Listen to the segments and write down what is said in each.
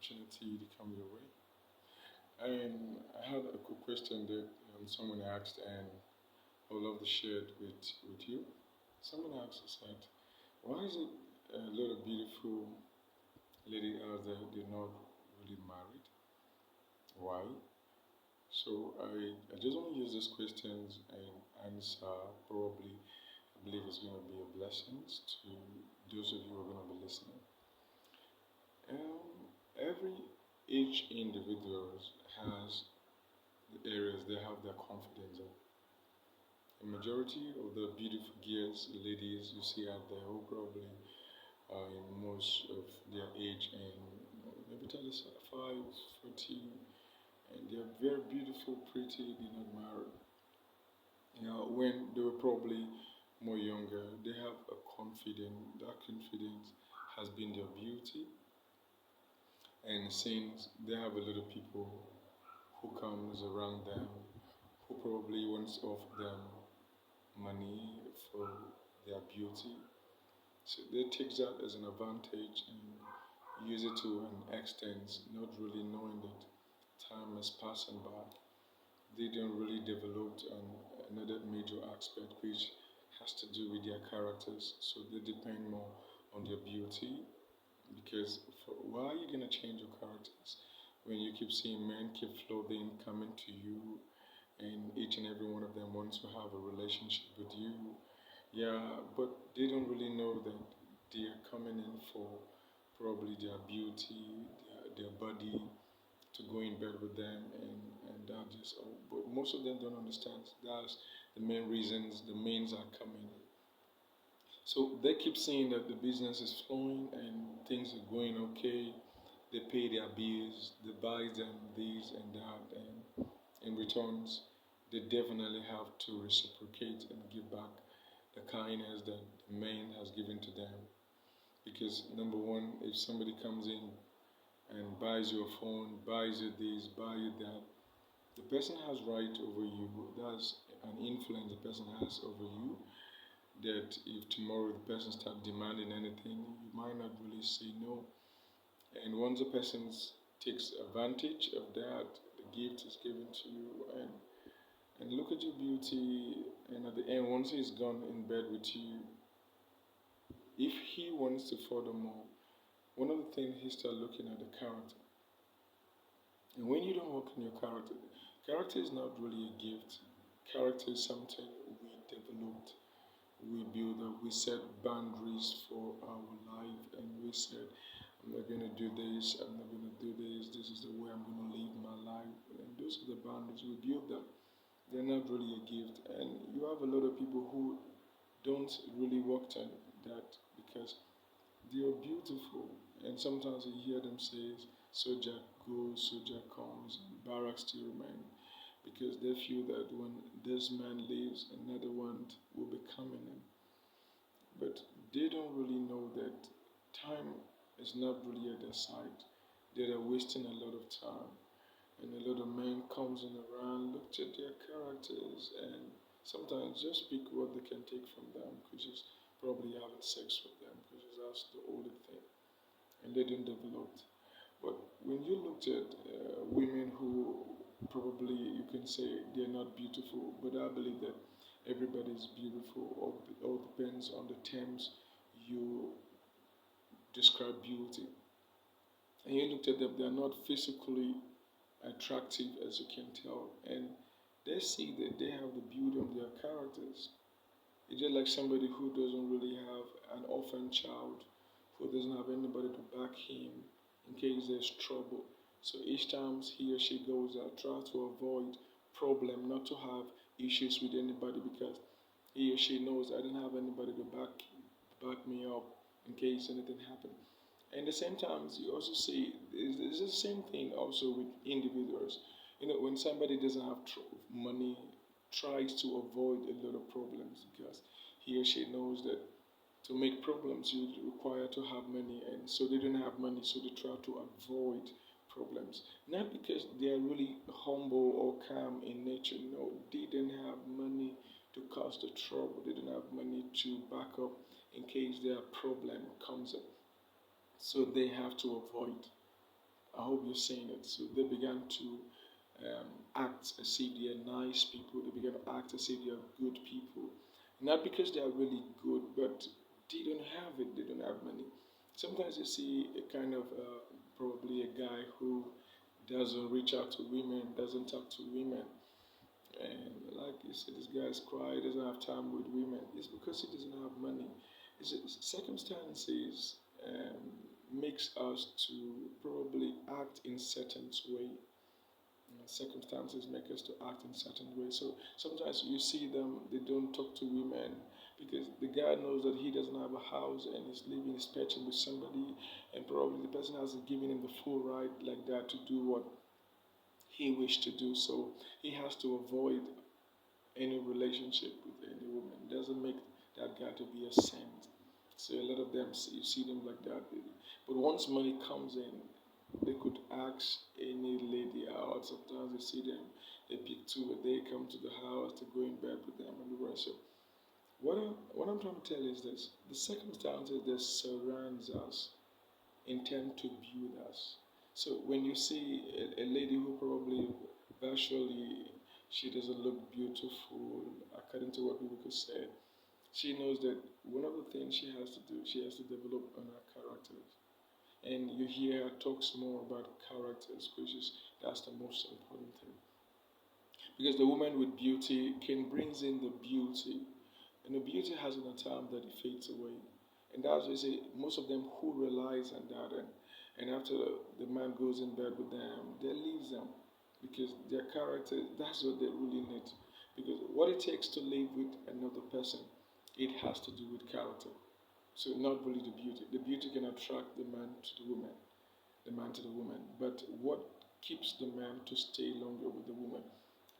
opportunity to come your way. And I had a quick question that someone asked, and I would love to share it with you. Someone asked, said, why is it a lot of beautiful lady out there they're not really married? Why? So I just want to use these questions and answer. Probably, I believe it's going to be a blessing to those of you who are going to be listening. Every each individual has the areas they have their confidence in. The majority of the beautiful girls, ladies you see out there who probably are in most of their age and maybe 35, 40, and they're very beautiful, pretty, they're not married. When they were probably more younger, they have a confidence. That confidence has been their beauty, and since they have a lot of people who comes around them, who probably wants to offer them money for their beauty, so they take that as an advantage and use it to an extent, not really knowing that time is passing by. They don't really develop another major aspect which has to do with their characters. So they depend more on their beauty because why are you gonna change your characters when you keep seeing men keep floating, coming to you, and each and every one of them wants to have a relationship with you? Yeah, but they don't really know that they are coming in for probably their beauty, their body, to go in bed with them, and that just all. But most of them don't understand. That's the main reasons the mains are coming. So they keep saying that the business is flowing and things are going okay. They pay their bills, they buy them this and that, and in returns, they definitely have to reciprocate and give back the kindness that the man has given to them. Because number one, if somebody comes in and buys you a phone, buys you this, buys you that, the person has right over you. That's an influence the person has over you. That if tomorrow the person start demanding anything, you might not really say no. And once the person takes advantage of that, the gift is given to you, and look at your beauty. And at the end, once he's gone in bed with you, if he wants to furthermore, one of the things he start looking at the character. And when you don't work on your character, character is not really a gift. Character is something we developed, we build up, we set boundaries for our life, and we said, I'm not going to do this, I'm not going to do this is the way I'm going to live my life. And those are the boundaries we build them. They're not really a gift. And you have a lot of people who don't really work on that because they are beautiful, and sometimes you hear them say, "Soldier goes, soldier comes, and barracks still remain," because they feel that when this man leaves, another one will be coming in. But they don't really know that time is not really at their side. They are wasting a lot of time, and a lot of men comes in around, look at their characters, and sometimes just pick what they can take from them, which is probably having sex with them, because that's the only thing, and they didn't develop. But when you looked at women who probably you can say they're not beautiful, but I believe that everybody is beautiful. All depends on the terms you describe beauty. And you looked at them, they're not physically attractive as you can tell, and they see that they have the beauty of their characters. It's just like somebody who doesn't really have an orphan child, who doesn't have anybody to back him in case there's trouble. So each time he or she goes out, try to avoid problem, not to have issues with anybody because he or she knows I don't have anybody to back me up in case anything happens. And at the same time, you also see it's the same thing also with individuals. When somebody doesn't have money, tries to avoid a lot of problems because he or she knows that to make problems you require to have money, and so they don't have money, so they try to avoid problems. Not because they are really humble or calm in nature. No, they don't have money to cause the trouble. They don't have money to back up in case their problem comes up. So they have to avoid I hope you're seeing it. So they began to act as if they are nice people. They began to act as if they are good people. Not because they are really good, but they don't have it. They don't have money. Sometimes you see a kind of probably a guy who doesn't reach out to women, doesn't talk to women, and like you said, this guy's quiet, doesn't have time with women. It's because he doesn't have money. Circumstances makes us to probably act in certain way. Circumstances make us to act in certain way. So sometimes you see them, they don't talk to women because the guy knows that he doesn't have a house and he's living, he's patching with somebody, and probably the person hasn't given him the full right like that to do what he wished to do. So he has to avoid any relationship with any woman. It doesn't make that guy to be a saint. So a lot of them, you see them like that. But once money comes in, they could ask any lady out. Sometimes you see them, they pick two a day, come to the house to go in bed with them and the rest. So what I'm trying to tell is this: the circumstances that surrounds us intend to build us. So when you see a lady who probably virtually she doesn't look beautiful according to what people could say, she knows that one of the things she has to do, she has to develop on her characters. And you hear her talks more about characters, which is that's the most important thing. Because the woman with beauty can brings in the beauty, and the beauty has a time that it fades away. And that's why you say most of them who relies on that, and after the man goes in bed with them, they leave them because their character, that's what they really need. Because what it takes to live with another person, it has to do with character. So not really the beauty. The beauty can attract the man to the woman, the man to the woman. But what keeps the man to stay longer with the woman,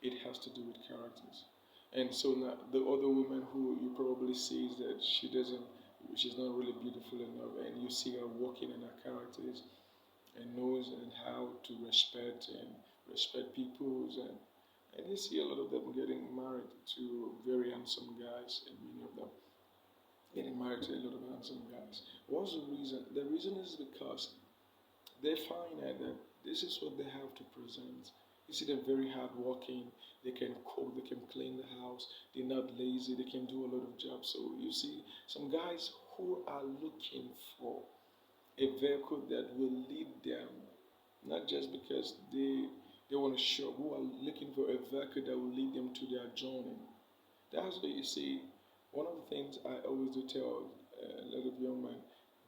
it has to do with characters. And so now the other woman who you probably see is that she's not really beautiful enough, and you see her working in her characters and knows and how to respect people's and you see a lot of them getting married to very handsome guys, and many of them getting married to a lot of handsome guys. What's the reason? The reason is because they find out that this is what they have to present. You see, they're very hardworking. They can cook, they can clean the house. They're not lazy. They can do a lot of jobs. So you see, some guys who are looking for a vehicle that will lead them, not just because they want to show, who are looking for a vehicle that will lead them to their journey. That's why you see, one of the things I always do tell a lot of young men,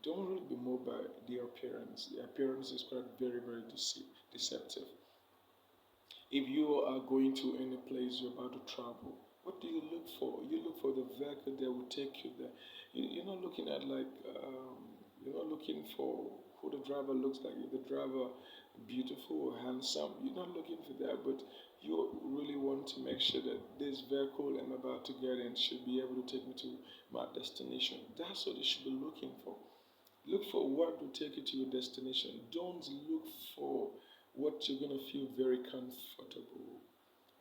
don't really be moved by their appearance. The appearance is quite very, very deceptive. If you are going to any place you're about to travel, what do you look for? You look for the vehicle that will take you there. You're not looking at like, you're not looking for who the driver looks like. If the driver beautiful or handsome, you're not looking for that, but you really want to make sure that this vehicle I'm about to get in should be able to take me to my destination. That's what you should be looking for. Look for what will take you to your destination. Don't look for what you're going to feel very comfortable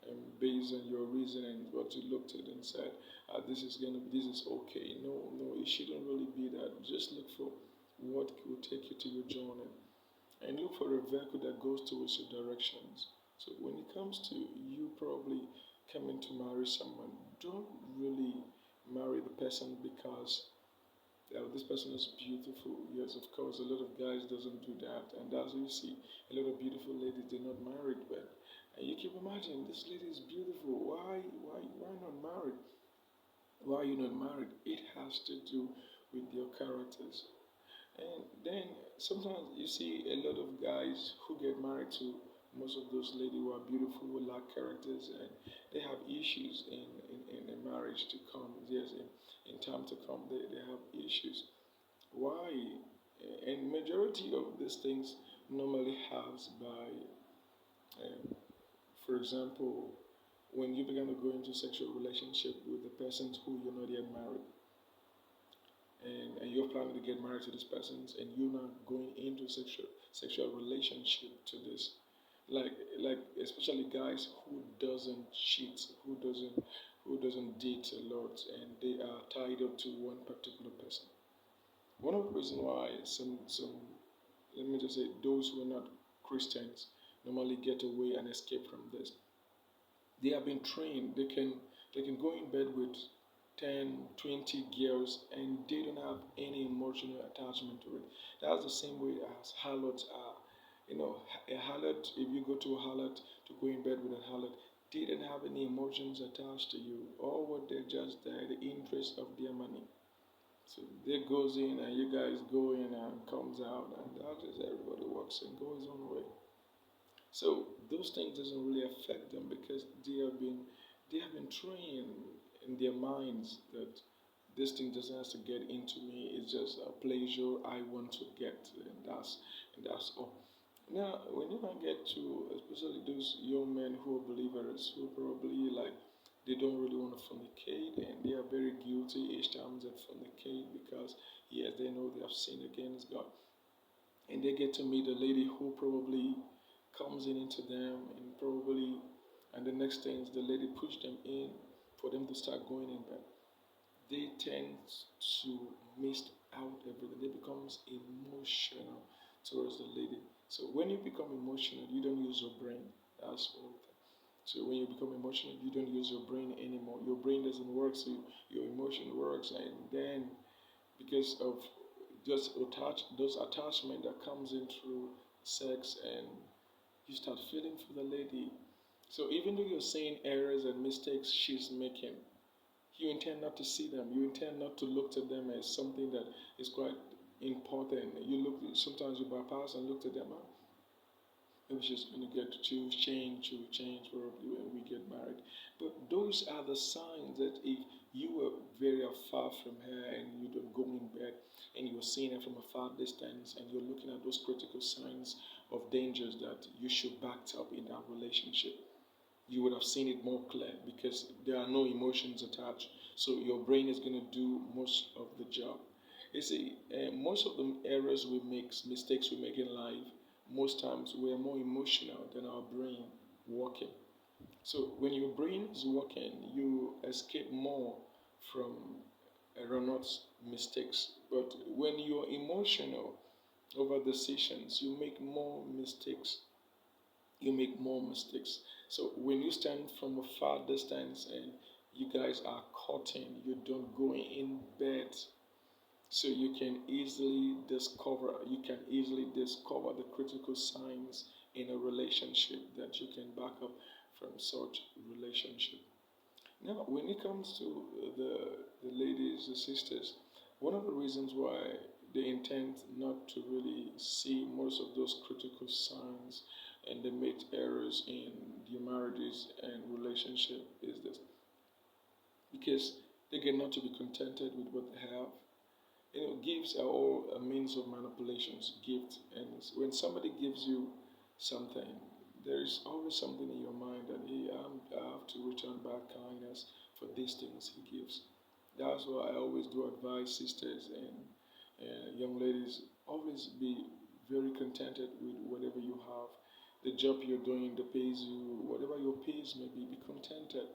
and based on your reasoning, what you looked at and said, this is okay. No, no, it shouldn't really be that. Just look for what will take you to your journey, and look for a vehicle that goes towards your directions. So when it comes to you probably coming to marry someone, don't really marry the person because this person is beautiful. Yes, of course, a lot of guys doesn't do that, and that's why you see a lot of beautiful ladies they're not married. But and you keep imagining this lady is beautiful. Why not married? Why are you not married? It has to do with your characters. And then sometimes you see a lot of guys who get married to most of those ladies who are beautiful, who lack characters, and they have issues in a marriage to come. Yes, in time to come, they have issues. Why? And majority of these things normally has by, for example, when you begin to go into sexual relationship with the person who you're not yet married, and you're planning to get married to this person, and you're not going into sexual relationship to this, like especially guys who doesn't cheat, who doesn't date a lot, and they are tied up to one particular person. One of the reasons why some let me just say those who are not Christians normally get away and escape from this. They have been trained. They can go in bed with 10, 20 girls and they don't have any emotional attachment to it. That's the same way as harlots are. A harlot, if you go to a harlot to go in bed with a harlot, they don't have any emotions attached to you. All what they're just there, the interest of their money. So they goes in and you guys go in and comes out and that is everybody works and goes his own way. So those things doesn't really affect them because they have been trained in their minds that this thing doesn't have to get into me. It's just a pleasure I want to get, and that's all. Now, when you can get to, especially those young men who are believers, who probably like they don't really want to fornicate, and they are very guilty each time they fornicate because yes, they know they have sinned against God, and they get to meet a lady who probably comes in into them, and the next thing is the lady push them in for them to start going in bed. They tend to miss out everything. They becomes emotional towards the lady. So when you become emotional, you don't use your brain. That's one thing. So when you become emotional, you don't use your brain anymore. Your brain doesn't work, so your emotion works, and then because of just those attachment that comes in through sex, and you start feeling for the lady. So even though you're seeing errors and mistakes she's making, you intend not to see them. You intend not to look at them as something that is quite important. You look sometimes you bypass and look at them. Maybe she's going to get to change probably when we get married. But those are the signs that if you were very far from her and you don't go in bed and you're seeing her from a far distance and you're looking at those critical signs of dangers that you should back up in that relationship, you would have seen it more clear because there are no emotions attached. So your brain is going to do most of the job. You see, most of the errors we make, mistakes we make in life, most times we are more emotional than our brain working. So when your brain is working, you escape more from erroneous mistakes. But when you're emotional over decisions, you make more mistakes. So when you stand from a far distance and you guys are courting, you don't go in bed, so you can easily discover the critical signs in a relationship that you can back up from such relationship. Now, when it comes to the ladies, the sisters, one of the reasons why they intend not to really see most of those critical signs and they make errors in their marriages and relationship is this, because they get not to be contented with what they have. Gifts are all a means of manipulations. Gift, and when somebody gives you something, there is always something in your mind that hey, I have to return back kindness for these things he gives. That's why I always do advise sisters and young ladies, always be very contented with whatever you have. The job you're doing, that pays you, whatever your pays may be contented.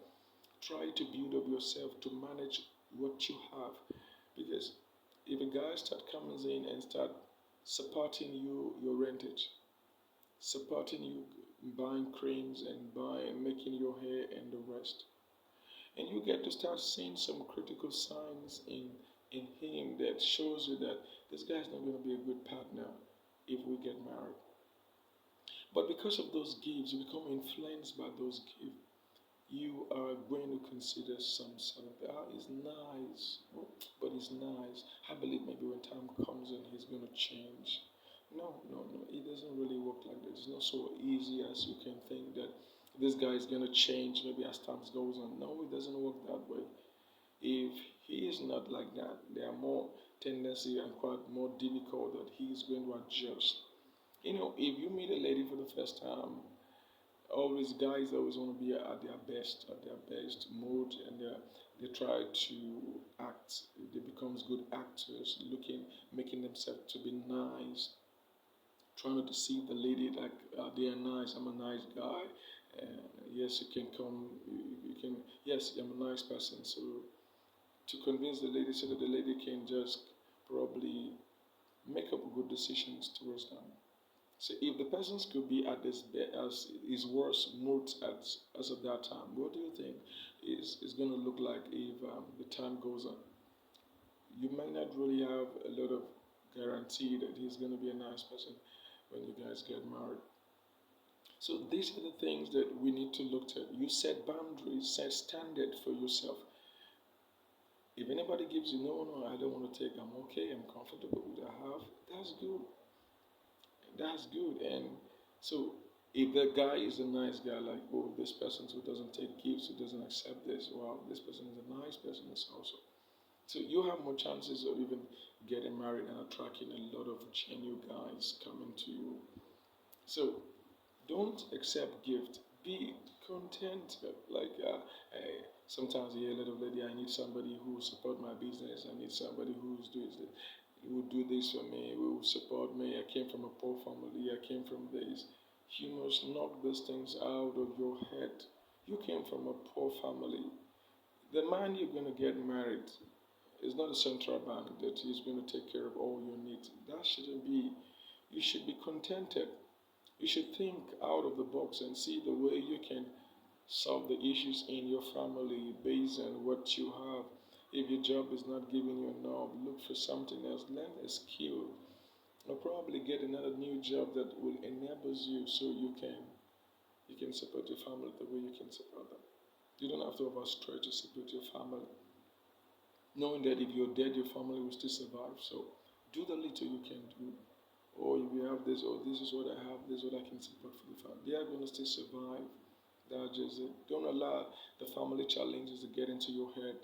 Try to build up yourself to manage what you have, because if a guy start comes in and start supporting you your rentage, supporting you buying creams and buying making your hair and the rest, and you get to start seeing some critical signs in him that shows you that this guy's not going to be a good partner if we get married. But because of those gifts, you become influenced by those gifts. You are going to consider some sort of it's nice, but it's nice. I believe maybe when time comes and he's going to change. No, no, no. It doesn't really work like that. It's not so easy as you can think that this guy is going to change maybe as time goes on. No, it doesn't work that way. If he is not like that, there are more tendency and quite more difficult that he is going to adjust. If you meet a lady for the first time, always guys always want to be at their best mode, and they try to act. They becomes good actors, looking, making themselves to be nice, trying to deceive the lady like they are nice. I'm a nice guy. Yes, you can come. You can. Yes, I'm a nice person. So to convince the lady so that the lady can just probably make up good decisions towards them. So if the persons could be at as his worst mood as of that time, what do you think is going to look like if the time goes on? You might not really have a lot of guarantee that he's going to be a nice person when you guys get married. So these are the things that we need to look at. You set boundaries, set standard for yourself. If anybody gives you no, I don't want to take, I'm okay, I'm comfortable with what I have, that's good. That's good. And so if the guy is a nice guy, like, oh, this person who doesn't take gifts, who doesn't accept this, wow, this person is a nice person, it's also. So you have more chances of even getting married and attracting a lot of genuine guys coming to you. So don't accept gift. Be content. Like sometimes you hear a little lady, I need somebody who will support my business. I need somebody who's doing this, who will do this for me, who will support me. I came from a poor family. I came from this. You must knock these things out of your head. You came from a poor family. The man you're going to get married is not a central bank that is going to take care of all your needs. That shouldn't be. You should be contented. You should think out of the box and see the way you can solve the issues in your family based on what you have. If your job is not giving you enough, look for something else. Learn a skill, or probably get another new job that will enable you so you can support your family the way you can support them. You don't have to overstretch to support your family, knowing that if you're dead, your family will still survive. So do the little you can do. Or if you have this, or this is what I have, this is what I can support for the family. They are going to still survive. That's just it. Don't allow the family challenges to get into your head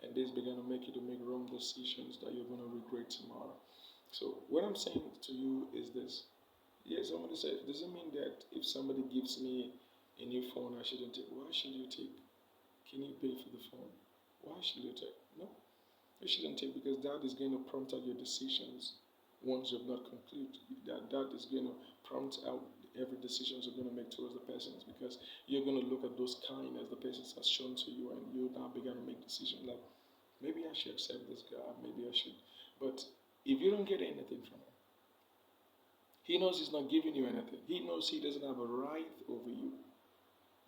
and this begin to make you to make wrong decisions that you're going to regret tomorrow. So what I'm saying to you is this. Yes, somebody said, does it mean that if somebody gives me a new phone, I shouldn't take? Why should you take? Can you pay for the phone? Why should you take? No, you shouldn't take because that is going to prompt out your decisions once you've not concluded. That is going to prompt out every decision you're going to make towards the persons because you're going to look at those kindness the person has shown to you and you now begin to make decisions like maybe I should accept this guy, maybe I should. But if you don't get anything from him, he knows he's not giving you anything. He knows he doesn't have a right over you.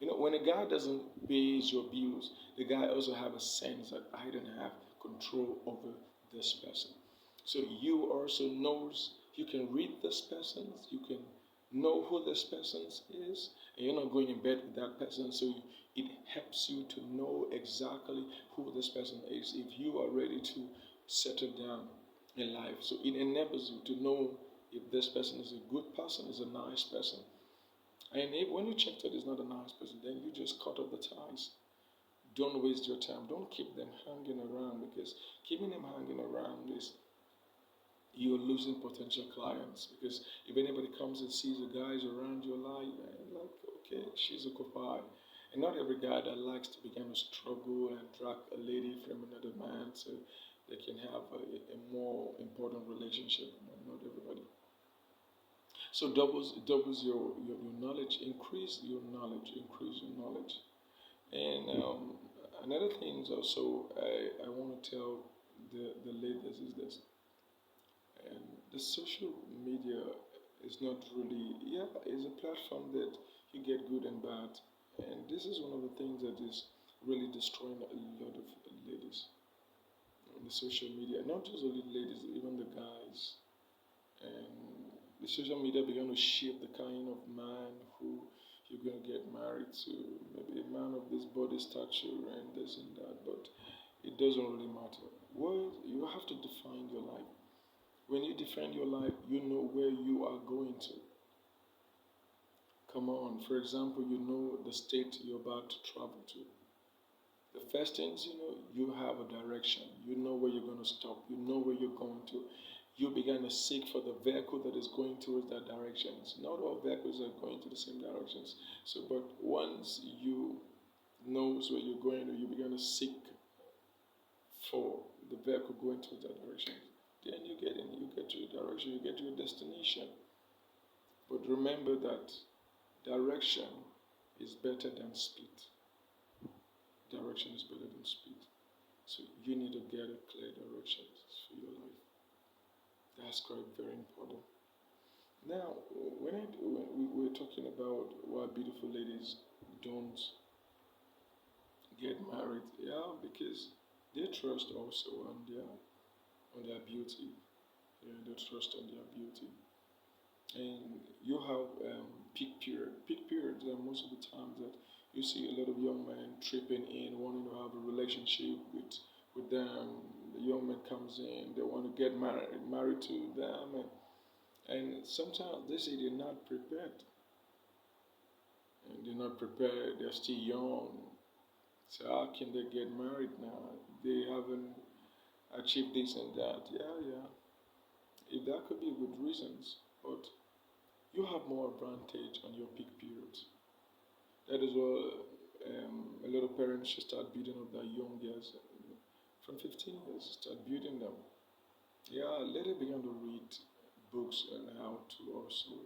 You know, when a guy doesn't pay your bills, the guy also have a sense that I don't have control over this person. So you also knows you can read this person, you can know who this person is, and you're not going in bed with that person. So it helps you to know exactly who this person is if you are ready to settle down in life. So it enables you to know if this person is a good person, is a nice person. And if, when you check that it's not a nice person, then you just cut off the ties. Don't waste your time. Don't keep them hanging around because keeping them hanging around is you're losing potential clients. Because if anybody comes and sees the guys around your life, like, okay, she's a couple. And not every guy that likes to begin to struggle and drag a lady from another man so they can have a more important relationship. Not everybody. So doubles your knowledge, increase your knowledge, increase your knowledge. And another thing is also I want to tell the ladies is this. And the social media is not really, yeah, it's a platform that you get good and bad. And this is one of the things that is really destroying a lot of ladies on the social media. Not just only ladies, even the guys. And the social media began to shape the kind of man who you're going to get married to. Maybe a man of this body stature and this and that, but it doesn't really matter. Well, you have to define your life. When you define your life, you know where you are going to. Come on, for example, you know the state you're about to travel to. The first things you have a direction. You know where you're going to stop. You know where you're going to. You begin to seek for the vehicle that is going towards that direction. Not all vehicles are going to the same directions. So, but once you knows where you're going, you begin to seek for the vehicle going towards that direction. Then you get to your direction, you get to your destination. But remember that direction is better than speed. Direction is better than speed. So you need to get a clear direction for your life. That's quite very important. Now, when we're talking about why beautiful ladies don't get married, yeah, because they trust also on their beauty. Yeah, they trust on their beauty. And you have peak period. Peak periods are most of the times that you see a lot of young men tripping in, wanting to have a relationship with them. The young man comes in, they want to get married to them, and sometimes they say they're not prepared. And they're not prepared. They're still young. So how can they get married now? They haven't achieved this and that. Yeah, yeah. If that could be good reasons, but you have more advantage on your peak periods. That is why a lot of parents should start building up their young girls from 15 years. Start building them. Yeah, let them begin to read books and how to also